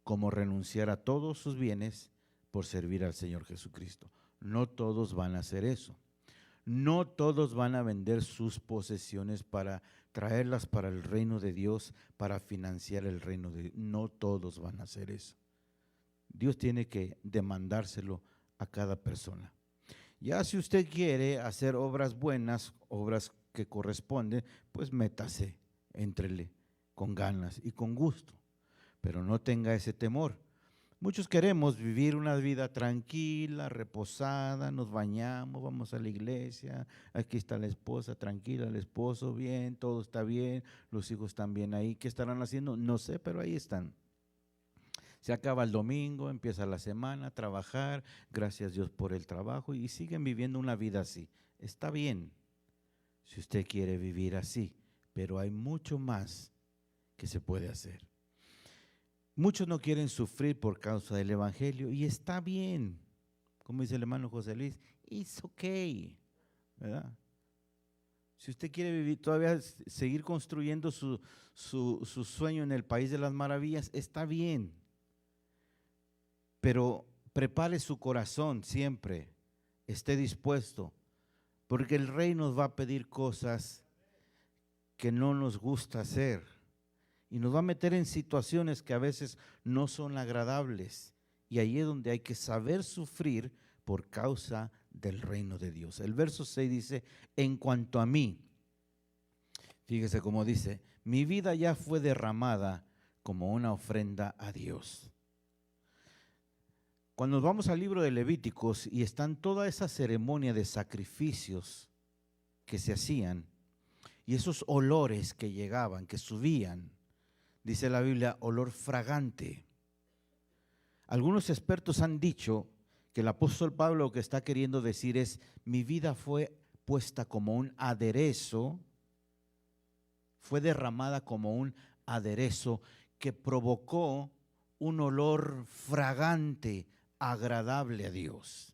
como renunciar a todos sus bienes por servir al Señor Jesucristo. No todos van a hacer eso. No todos van a vender sus posesiones para traerlas para el reino de Dios, para financiar el reino de Dios. No todos van a hacer eso. Dios tiene que demandárselo a cada persona. Ya si usted quiere hacer obras buenas, obras que corresponden, pues métase, éntrele con ganas y con gusto, pero no tenga ese temor. Muchos queremos vivir una vida tranquila, reposada, nos bañamos, vamos a la iglesia, aquí está la esposa tranquila, el esposo bien, todo está bien, los hijos están bien ahí. ¿Qué estarán haciendo? No sé, pero ahí están. Se acaba el domingo, empieza la semana, trabajar, gracias a Dios por el trabajo, y siguen viviendo una vida así. Está bien si usted quiere vivir así, pero hay mucho más que se puede hacer. Muchos no quieren sufrir por causa del evangelio, y está bien. Como dice el hermano José Luis, it's okay, ¿verdad? Si usted quiere vivir, todavía seguir construyendo su sueño en el país de las maravillas, está bien. Pero prepare su corazón siempre, esté dispuesto, porque el Rey nos va a pedir cosas que no nos gusta hacer y nos va a meter en situaciones que a veces no son agradables, y ahí es donde hay que saber sufrir por causa del reino de Dios. El verso 6 dice: en cuanto a mí, Fíjese cómo dice, mi vida ya fue derramada como una ofrenda a Dios. Cuando nos vamos al libro de Levíticos y están toda esa ceremonia de sacrificios que se hacían y esos olores que llegaban, que subían, dice la Biblia, olor fragante. Algunos expertos han dicho que el apóstol Pablo lo que está queriendo decir es, mi vida fue puesta como un aderezo, fue derramada como un aderezo que provocó un olor fragante, agradable a Dios.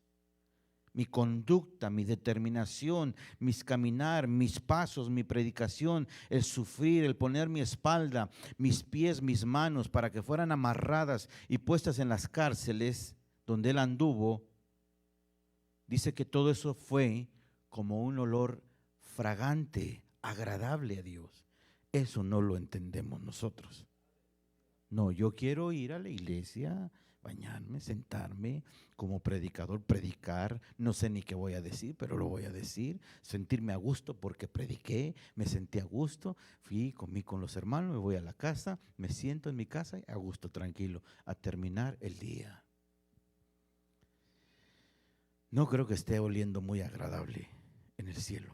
Mi conducta, mi determinación, mis caminar, mis pasos, mi predicación, el sufrir, el poner mi espalda, mis pies, mis manos para que fueran amarradas y puestas en las cárceles donde él anduvo, dice que todo eso fue como un olor fragante, agradable a Dios. Eso no lo entendemos nosotros. No, yo quiero ir a la iglesia, bañarme, sentarme como predicador, predicar, no sé ni qué voy a decir, pero lo voy a decir, sentirme a gusto porque prediqué, me sentí a gusto, fui, comí con los hermanos, me voy a la casa, me siento en mi casa a gusto, tranquilo, a terminar el día. No creo que esté oliendo muy agradable en el cielo,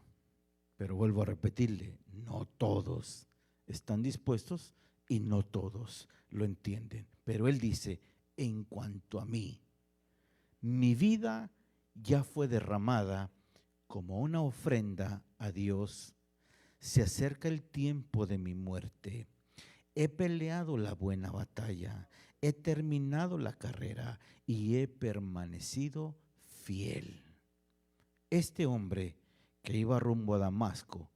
pero vuelvo a repetirle, no todos están dispuestos y no todos lo entienden. Pero él dice, en cuanto a mí, mi vida ya fue derramada como una ofrenda a Dios. Se acerca el tiempo de mi muerte. He peleado la buena batalla, he terminado la carrera y he permanecido fiel. Este hombre que iba rumbo a Damasco,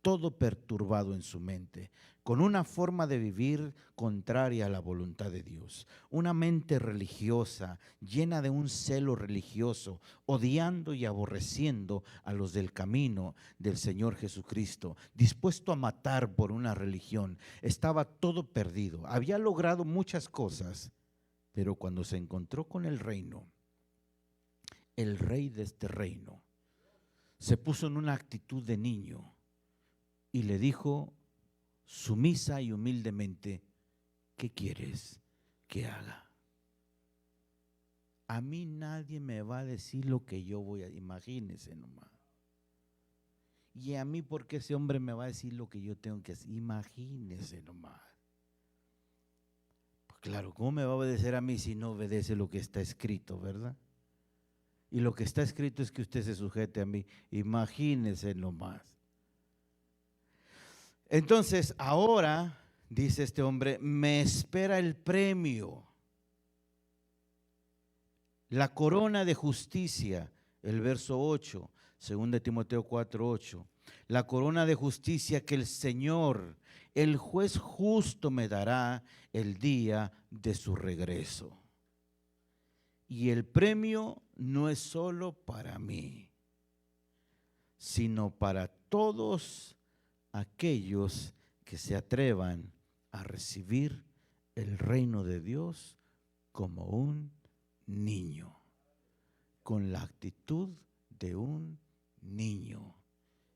todo perturbado en su mente, con una forma de vivir contraria a la voluntad de Dios, una mente religiosa, llena de un celo religioso, odiando y aborreciendo a los del camino del Señor Jesucristo, dispuesto a matar por una religión. Estaba todo perdido, había logrado muchas cosas, pero cuando se encontró con el reino, el rey de este reino, se puso en una actitud de niño y le dijo sumisa y humildemente, ¿qué quieres que haga? A mí nadie me va a decir lo que yo voy a, imagínese nomás. Y a mí, ¿por qué ese hombre me va a decir lo que yo tengo que hacer? Imagínese nomás. Pues claro, ¿cómo me va a obedecer a mí si no obedece lo que está escrito, verdad? Y lo que está escrito es que usted se sujete a mí. Imagínese nomás. Entonces, ahora, dice este hombre, me espera el premio, la corona de justicia, el verso 8, 2 Timoteo 4:8, la corona de justicia que el Señor, el juez justo, me dará el día de su regreso. Y el premio no es solo para mí, sino para todos aquellos que se atrevan a recibir el reino de Dios como un niño, con la actitud de un niño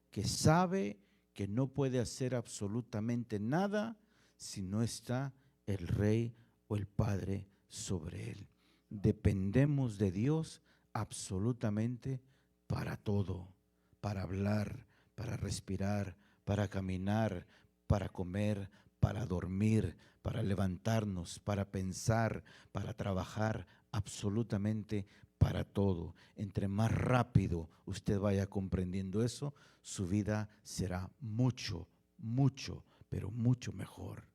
que sabe que no puede hacer absolutamente nada si no está el Rey o el Padre sobre él. Dependemos de Dios absolutamente para todo, para hablar, para respirar, para caminar, para comer, para dormir, para levantarnos, para pensar, para trabajar, absolutamente para todo. Entre más rápido usted vaya comprendiendo eso, su vida será mucho, mucho, pero mucho mejor.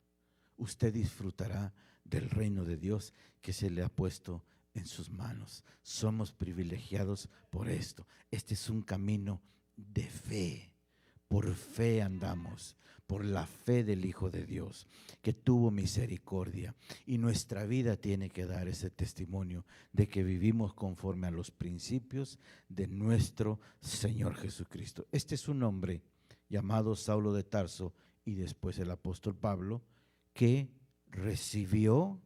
Usted disfrutará del reino de Dios que se le ha puesto en sus manos. Somos privilegiados por esto. Este es un camino de fe. Por fe andamos, por la fe del Hijo de Dios, que tuvo misericordia. Y nuestra vida tiene que dar ese testimonio de que vivimos conforme a los principios de nuestro Señor Jesucristo. Este es un hombre llamado Saulo de Tarso y después el apóstol Pablo, que recibió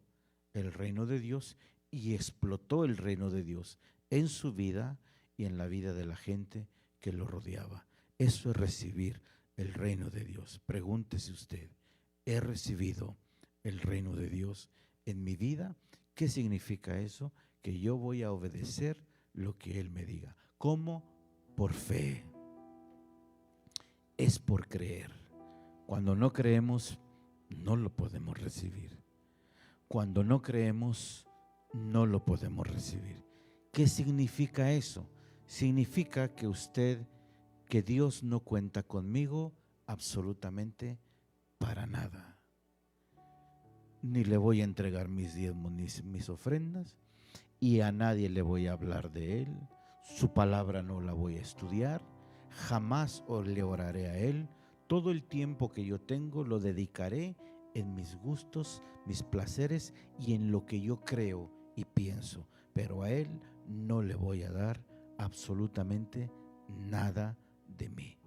el reino de Dios y explotó el reino de Dios en su vida y en la vida de la gente que lo rodeaba. Eso es recibir el reino de Dios. Pregúntese usted, ¿he recibido el reino de Dios en mi vida? ¿Qué significa eso? Que yo voy a obedecer lo que Él me diga. ¿Cómo? Por fe. Es por creer. Cuando no creemos, no lo podemos recibir. Cuando no creemos, no lo podemos recibir. ¿Qué significa eso? Significa que Dios no cuenta conmigo absolutamente para nada. Ni le voy a entregar mis diezmos ni mis ofrendas, y a nadie le voy a hablar de Él. Su palabra no la voy a estudiar, jamás le oraré a Él. Todo el tiempo que yo tengo lo dedicaré en mis gustos, mis placeres y en lo que yo creo y pienso, pero a Él no le voy a dar absolutamente nada de mí.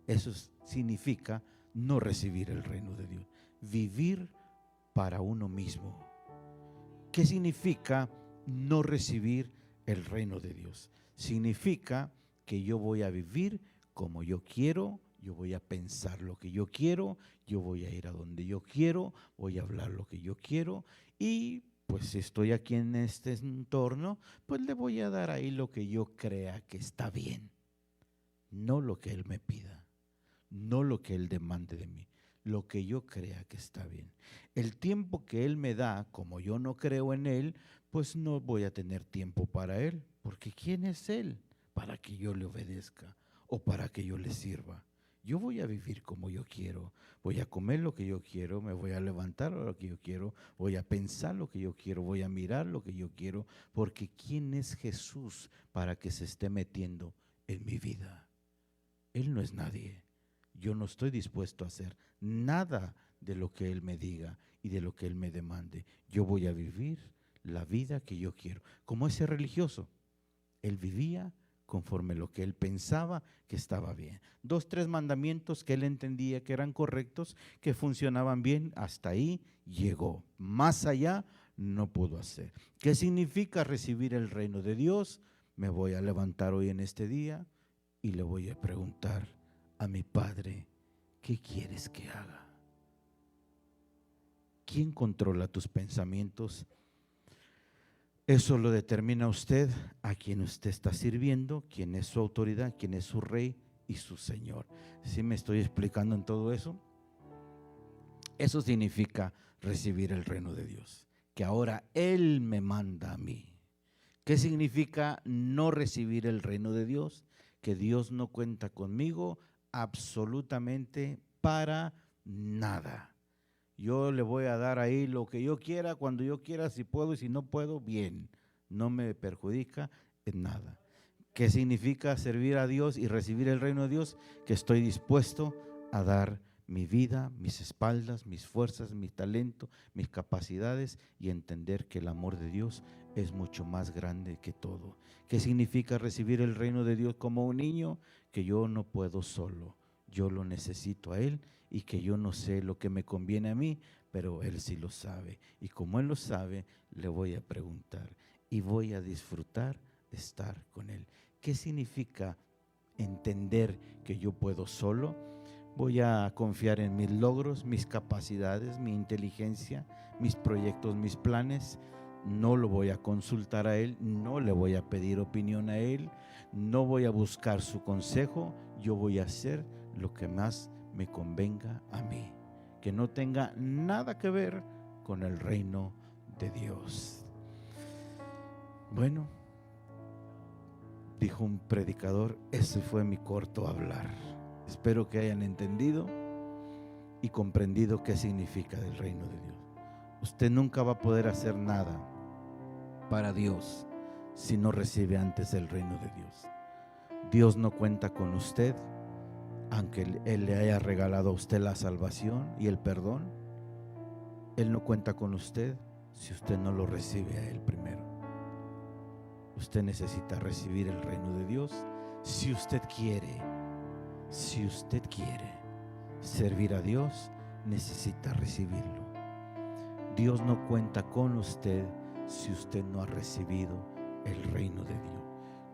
Eso significa no recibir el reino de Dios, vivir para uno mismo. ¿Qué significa no recibir el reino de Dios? Significa que yo voy a vivir como yo quiero, yo voy a pensar lo que yo quiero, yo voy a ir a donde yo quiero, voy a hablar lo que yo quiero, y pues si estoy aquí en este entorno, pues le voy a dar ahí lo que yo crea que está bien, no lo que Él me pida, no lo que Él demande de mí, lo que yo crea que está bien. El tiempo que Él me da, como yo no creo en Él, pues no voy a tener tiempo para Él, porque ¿quién es Él para que yo le obedezca o para que yo le sirva? Yo voy a vivir como yo quiero, voy a comer lo que yo quiero, me voy a levantar a lo que yo quiero, voy a pensar lo que yo quiero, voy a mirar lo que yo quiero, porque ¿quién es Jesús para que se esté metiendo en mi vida? Él no es nadie. Yo no estoy dispuesto a hacer nada de lo que Él me diga y de lo que Él me demande. Yo voy a vivir la vida que yo quiero. Como ese religioso, él vivía conforme lo que él pensaba que estaba bien. 2, 3 mandamientos que él entendía que eran correctos, que funcionaban bien, hasta ahí llegó. Más allá no pudo hacer. ¿Qué significa recibir el reino de Dios? Me voy a levantar hoy en este día y le voy a preguntar a mi Padre, ¿qué quieres que haga? ¿Quién controla tus pensamientos? Eso lo determina usted, a quien usted está sirviendo, quién es su autoridad, quién es su rey y su Señor. ¿Sí me estoy explicando en todo eso? Eso significa recibir el reino de Dios, que ahora Él me manda a mí. ¿Qué significa no recibir el reino de Dios? Que Dios no cuenta conmigo absolutamente para nada. Yo le voy a dar ahí lo que yo quiera, cuando yo quiera, si puedo y si no puedo, bien. No me perjudica en nada. ¿Qué significa servir a Dios y recibir el reino de Dios? Que estoy dispuesto a dar mi vida, mis espaldas, mis fuerzas, mi talento, mis capacidades y entender que el amor de Dios es mucho más grande que todo. ¿Qué significa recibir el reino de Dios como un niño? Que yo no puedo solo, yo lo necesito a Él y que yo no sé lo que me conviene a mí, pero Él sí lo sabe. Y como Él lo sabe, le voy a preguntar y voy a disfrutar estar con Él. ¿Qué significa entender que yo puedo solo? Voy a confiar en mis logros, mis capacidades, mi inteligencia, mis proyectos, mis planes. No lo voy a consultar a Él, no le voy a pedir opinión a Él, no voy a buscar su consejo. Yo voy a hacer lo que más me convenga a mí, que no tenga nada que ver con el reino de Dios. Bueno, dijo un predicador, ese fue mi corto hablar. Espero que hayan entendido y comprendido qué significa el reino de Dios. Usted nunca va a poder hacer nada para Dios si no recibe antes el reino de Dios. Dios no cuenta con usted, aunque Él le haya regalado a usted la salvación y el perdón. Él no cuenta con usted si usted no lo recibe a Él primero. Usted necesita recibir el reino de Dios si usted quiere. Si usted quiere servir a Dios, necesita recibirlo. Dios no cuenta con usted si usted no ha recibido el reino de Dios.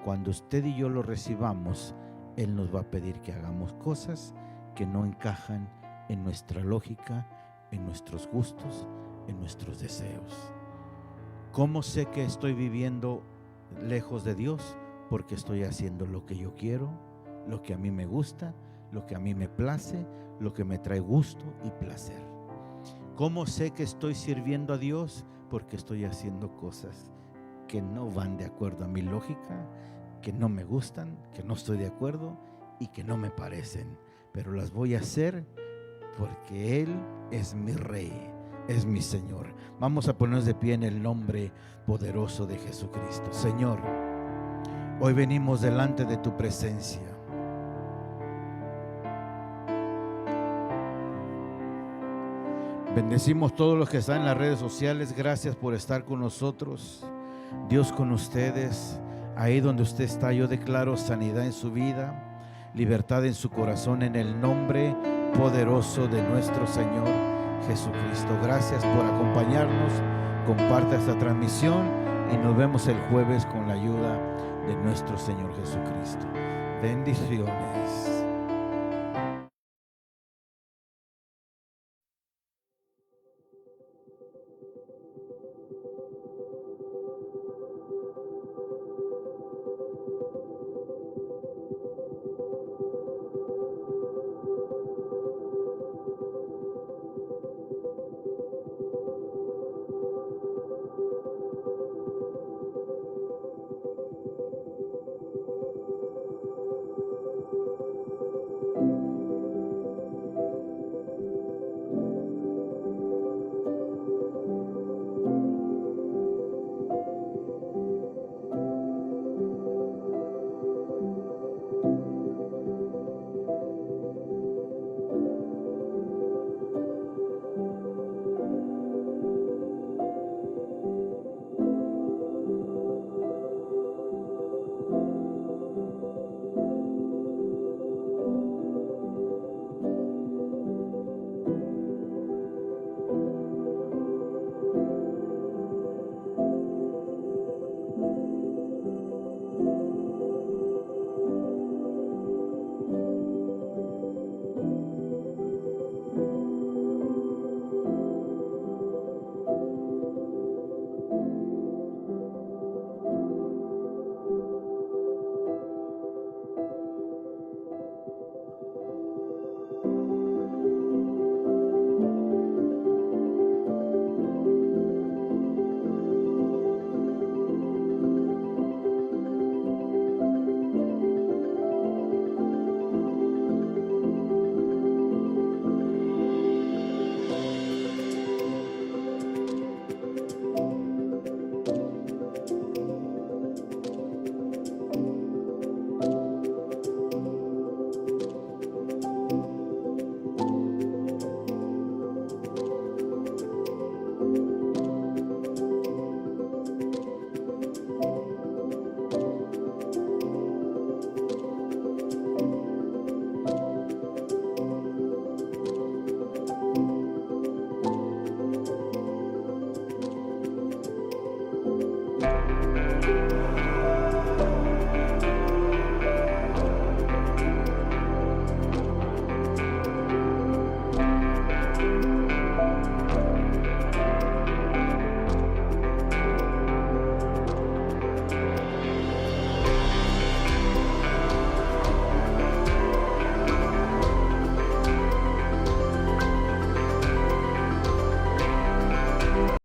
Cuando usted y yo lo recibamos, Él nos va a pedir que hagamos cosas que no encajan en nuestra lógica, en nuestros gustos, en nuestros deseos. ¿Cómo sé que estoy viviendo lejos de Dios? Porque estoy haciendo lo que yo quiero, lo que a mí me gusta, lo que a mí me place, lo que me trae gusto y placer. ¿Cómo sé que estoy sirviendo a Dios? Porque estoy haciendo cosas que no van de acuerdo a mi lógica, que no me gustan, que no estoy de acuerdo y que no me parecen, pero las voy a hacer porque Él es mi Rey, es mi Señor. Vamos a ponernos de pie en el nombre poderoso de Jesucristo. Señor, hoy venimos delante de tu presencia. Bendecimos todos los que están en las redes sociales. Gracias por estar con nosotros. Dios con ustedes. Ahí donde usted está, yo declaro sanidad en su vida, libertad en su corazón, en el nombre poderoso de nuestro Señor Jesucristo. Gracias por acompañarnos. Comparte esta transmisión y nos vemos el jueves con la ayuda de nuestro Señor Jesucristo. Bendiciones.